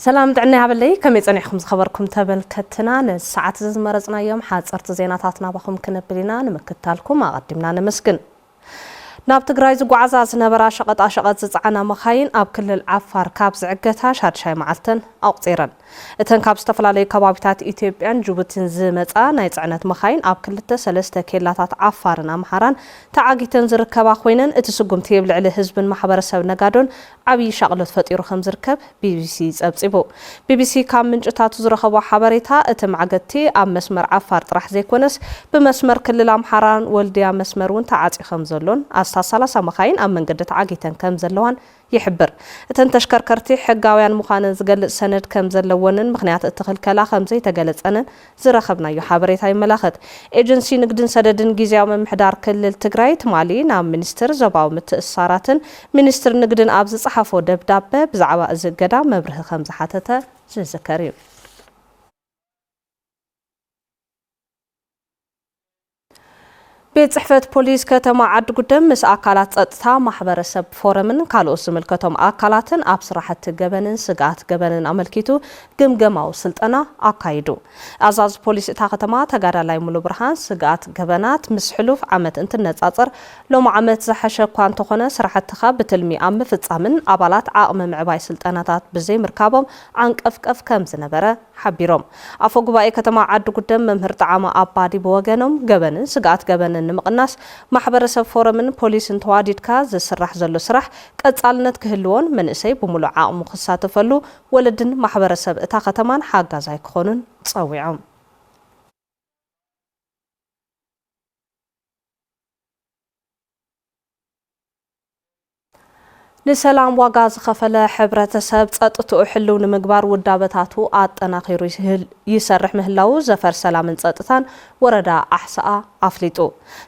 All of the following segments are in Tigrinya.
سلام دعنا هبلي كم يصنعكم خبركم تبلكتنا الساعات زمرزنا يوم حاصرت زيناتاتنا بكم كنبلينا نمكتالكم قدمنا نمسكن ناب تግራይ ዝጓዓዛ ዝነበራ ሸቐጣሸቐጥ ዝፀዓና መኻይን ኣብ ክልል ዓፋር ካብ ዝዕገታ ሻድሻይ መዓልተን ኣቁፂረን እተን ካብ ዝተፈላለዩ ከባቢታት ኢትዮጵያን ጅቡቲን ዝመጻ ናይ ጽዕነት መኻይን ኣብ ክልተ ሰለስተ ኬላታት ዓፋርን ኣምሓራን ተዓጊተን ዝርከባ ኮይነን እቲ ስጉምቲ የብልዕሊ ህዝብን ማሕበረሰብ ነጋዶን ዓብይ ሻቕሎት ፈጢሩ ከም ዝርከብ ቢቢሲ ጸብጺቡ ቢቢሲ ካብ ምንጭታቱ ዝረኸቦ ሓበሬታ እቲ ማዕገቲ ኣብ መስመር ዓፋር ጥራሕ ዘይኮነስ ብመስመር ክልል ኣምሓራን ወልድያ መስመር እውን ተዓጺ ከም ዘሎን ሳላሳ መኻይን ኣብ መንገዲ ተዓጊተን ከም ዘለዋን ይሕብር እተን ተሽከርከርቲ ሕጋውያን ምዃነን ዝገልጽ ሰነድ ከም ዘለወንን ምኽንያት እቲ ክልከላ ከም ዘይተገለጸንን ዝረኸብናዮ ሓበሬታ ይመላኸት ኤጀንሲ ንግድን ሰደድን ጊዜያዊ ምምሕዳር ክልል ትግራይ ትማሊ ናብ ሚኒስትር ዞባዊ ምትእስሳራትን ሚኒስትር ንግድን ኣብ ዝጸሓፎ ደብዳቤ ብዛዕባ እዚ እገዳ መብርሂ ከም ዝሓተተ ዝዝከር እዩ ቤት ጽሕፈት ፖሊስ ከተማ ዓዲ ጉደም ምስ ኣካላት ጸጥታ ማሕበረሰብ ፎረምን ካልኦት ዝምልከቶም ኣካላትን ኣብ ስራሕቲ ገበንን ስጋት ገበንን ኣመልኪቱ ግምገማዊ ስልጠና ኣካይዱ ኣዛዝ ፖሊስ እታ ከተማ ተጋዳላይ ሙሉ ብርሃን ስጋት ገበናት ምስ ሕሉፍ ዓመት እንትነጻጸር ሎም ዓመት ዝሓሸ እኳ እንተኾነ ስራሕትኻ ብትልሚ ኣብ ምፍጻምን ኣባላት ዓቕሚ ምዕባይ ስልጠናታት ብዘይ ምርካቦም ዓንቀፍቀፍ ከም ዝነበረ ሓቢሮም ኣፈ ጉባኤ ከተማ ዓዲ ጉደም መምህር ጣዕማ ኣባዲ ብወገኖም ገበንን ስጋት ገበንን ንምቕናስ ማሕበረሰብ ፎረምን ፖሊስን ተዋዲድካ ዝስራሕ ዘሎ ስራሕ ቀጻልነት ክህልዎን መንእሰይ ብሙሉእ ዓቕሙ ክሳተፈሉ ወለድን ማሕበረሰብ እታ ከተማን ሓጋዛይ ክኾኑን ጸዊዖም ንሰላም ዋጋ ዝኸፈለ ሕብረተሰብ ጸጥትኡ ሕልው ንምግባር ውዳበታቱ ኣጠናኺሩ ይሰርሕ ምህላው ዘፈር ሰላምን ጸጥታን ወረዳ ኣሕሳኣ ኣፍሊጡ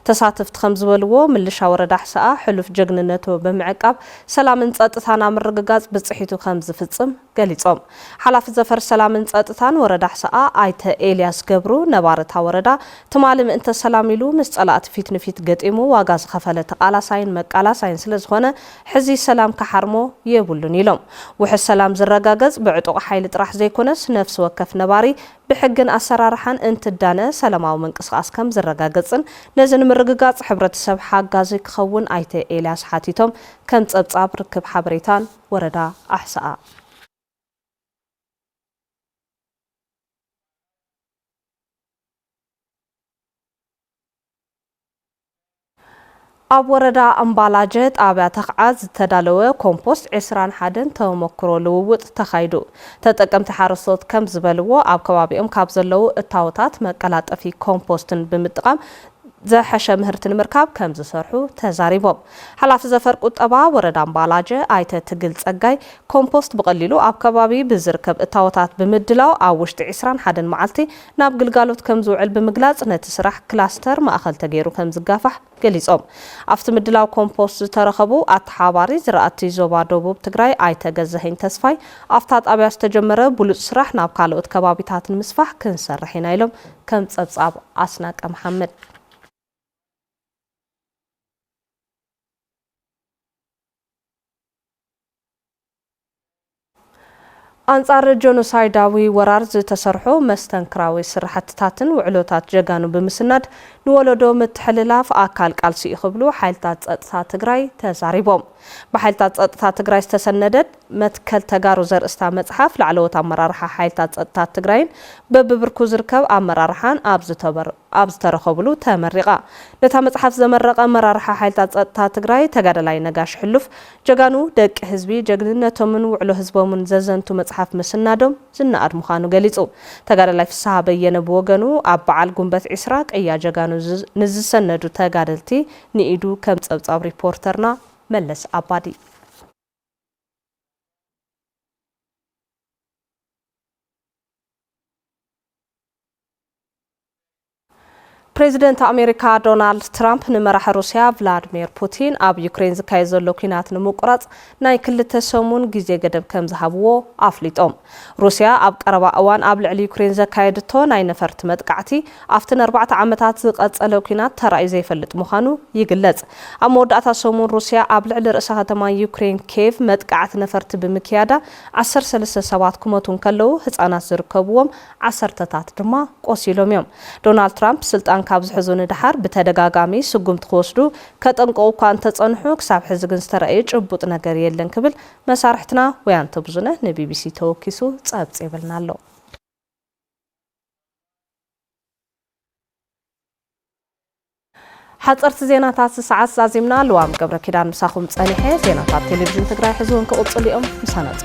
ተሳትፍቲ ከም ዝበልዎ ምልሻ ወረዳ ኣሕሳኣ ሕሉፍ ጀግንነቱ ብምዕቃብ ሰላምን ጸጥታን ምርግጋጽ ብጽሒቱ ከም ዝፍጽም ገሊጾም ሓላፊ ዘፈር ሰላምን ጸጥታን ወረዳ ኣሕሳኣ ኣይተ ኤልያስ ገብሩ ነባርታ ወረዳ ትማሊ ምእንተ ሰላም ኢሉ ምስ ጸላእቲ ፊት ንፊት ገጢሙ ዋጋ ዝኸፈለ ተቃላሳይን መቃላሳይን ስለዝኾነ ሕዚ ሰላም ከሓርሞ የብሉን ኢሎም ውሕስ ሰላም ዝረጋገጽ ብዕጡቕ ሓይሊ ጥራሕ ዘይኮነስ ነፍሲ ወከፍ ነባሪ ብሕግን ኣሰራርሓን እንትዳነ ሰላማዊ ምንቅስቓስ ከም ዝረጋገጽን ነዚ ንምርግጋጽ ሕብረተሰብ ሓጋዚ ክኸውን ኣይተ ኤልያስ ሓቲቶም ከም ጸብጻብ ርክብ ሓበሬታን ወረዳ ኣሕሳኣ ኣብ ወረዳ ኣምባላጀ ጣብያ ተኽዓዝ ዝተዳለወ ኮምፖስት 21 ተመክሮ ልውውጥ ተኻይዱ ተጠቀምቲ ሓረስቶት ከም ዝበልዎ ኣብ ከባቢኦም ካብ ዘለው እታወታት መቀላጠፊ ኮምፖስትን ብምጥቃም ዘሐሸ ምህርቲ ንምርካብ ከም ዝሰርሑ ተዛሪቦም ሓላፊ ዘፈር ቁጠባ ወረዳ ኣምባላጀ ኣይተ ትግል ጸጋይ ኮምፖስት ብቐሊሉ ኣብ ከባቢ ብዝርከብ እታወታት ብምድላው ኣብ ውሽጢ 21 መዓልቲ ናብ ግልጋሎት ከም ዝውዕል ብምግላጽ ነቲ ስራሕ ክላስተር ማእኸል ተገይሩ ከም ዝጋፋሕ ገሊጾም ኣብቲ ምድላው ኮምፖስት ዝተረኸቡ ኣተሓባሪ ዝራእቲ ዞባ ደቡብ ትግራይ ኣይተ ገዛሄኝ ተስፋይ ኣብታ ጣብያ ዝተጀመረ ብሉጽ ስራሕ ናብ ካልኦት ከባቢታት ንምስፋሕ ክንሰርሕ ኢና ኢሎም ከም ጸብጻብ ኣስናቀ መሐመድ ኣንጻር ጆኖሳይዳዊ ወራር ዝተሰርሑ መስተንክራዊ ስራሕትታትን ውዕሎታት ጀጋኑ ብምስናድ ንወለዶ ምትሕልላፍ ኣካል ቃልሲ ይኽብሉ ሓይልታት ጸጥታ ትግራይ ተዛሪቦም ብሓይልታት ጸጥታ ትግራይ ዝተሰነደት መትከል ተጋሩ ዘርእስታ መጽሓፍ ላዕለዎት ኣመራርሓ ሓይልታት ጸጥታ ትግራይን በብብርኩ ዝርከብ ኣመራርሓን ኣብ ዝተረኸብሉ ተመሪቓ ነታ መጽሓፍ ዘመረቐ ኣመራርሓ ሓይልታት ጸጥታ ትግራይ ተጋዳላይ ነጋሽ ሕሉፍ ጀጋኑ ደቂ ህዝቢ ጀግንነቶምን ውዕሎ ህዝቦምን ዘዘንቱ መጽሓፍ ምስናዶም ዝናኣድ ምዃኑ ገሊጹ ተጋዳላይ ፍስሓ በየነ ብወገኑ ኣብ በዓል ጉንበት 20 ቀያ ጀጋኑ ንዝሰነዱ ተጋደልቲ ንኢዱ ከም ጸብጻብ ሪፖርተርና መለስ ኣባዲ ፕሬዚደንት አሜሪካ ዶናልድ ትራምፕ ንመራሒ ሩስያ ቭላድሚር ፑቲን ኣብ ዩክሬን ዝካየድ ዘሎ ኩናት ንምቁራጽ ናይ ክልተ ሰሙን ግዜ ገደብ ከም ዝሃብዎ ኣፍሊጦም ሩስያ ኣብ ቀረባ እዋን ኣብ ልዕሊ ዩክሬን ዘካየድቶ ናይ ነፈርቲ መጥቃዕቲ ኣብቲ 4 ዓመታት ዝቐጸለ ኩናት ተራእዩ ዘይፈልጥ ምዃኑ ይግለጽ ኣብ መወዳእታ ሰሙን ሩስያ ኣብ ልዕሊ ርእሰ ከተማ ዩክሬን ኬቭ መጥቃዕቲ ነፈርቲ ብምክያዳ 13 ሰባት ክመቱን ከለዉ ህጻናት ዝርከብዎም ዓሰርተታት ድማ ቆሲሎም እዮም ዶናልድ ትራምፕ ስልጣን ካብ ዝሕዙ ንድሓር ብተደጋጋሚ ስጉምቲ ክወስዱ ከጠንቀቑ እኳ እንተጸንሑ ክሳብ ሕዚ ግን ዝተረኣየ ጭቡጥ ነገር የለን ክብል መሳርሕትና ወያንተ ብዙነ ንቢቢሲ ተወኪሱ ጸብጺብልና ኣሎ ሓጸርቲ ዜናታት ሰዓት ዛዚምና ልዋም ገብረ ኪዳን ምሳኹም ጸኒሐ ዜናታት ቴሌቪዥን ትግራይ ሕዙን ክቕጽል እዮም ምሳናጽ